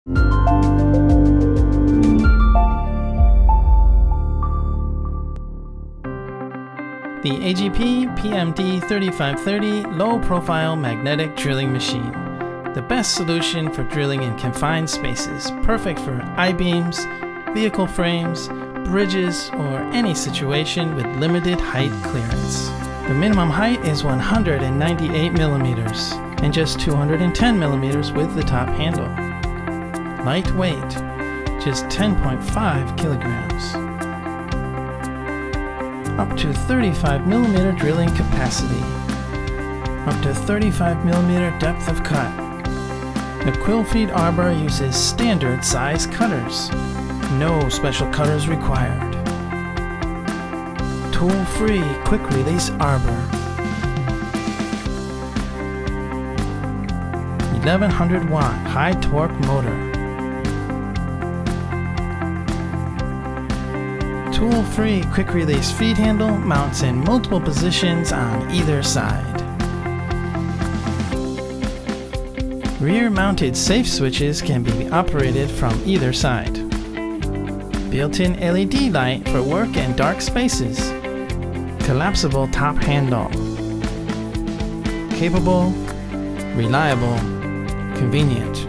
The AGP PMD3530 low-profile magnetic drilling machine. The best solution for drilling in confined spaces, perfect for I-beams, vehicle frames, bridges, or any situation with limited height clearance. The minimum height is 198 millimeters and just 210 millimeters with the top handle. Lightweight, just 10.5 kilograms. Up to 35 millimeter drilling capacity. Up to 35 millimeter depth of cut. The quill feed arbor uses standard size cutters. No special cutters required. Tool-free quick release arbor. 1100 watt high torque motor. Tool-free quick-release feed handle mounts in multiple positions on either side. Rear-mounted safe switches can be operated from either side. Built-in LED light for work and dark spaces. Collapsible top handle. Capable, reliable, convenient.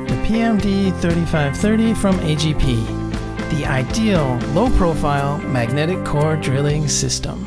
The PMD3530 from AGP. The ideal low-profile magnetic core drilling system.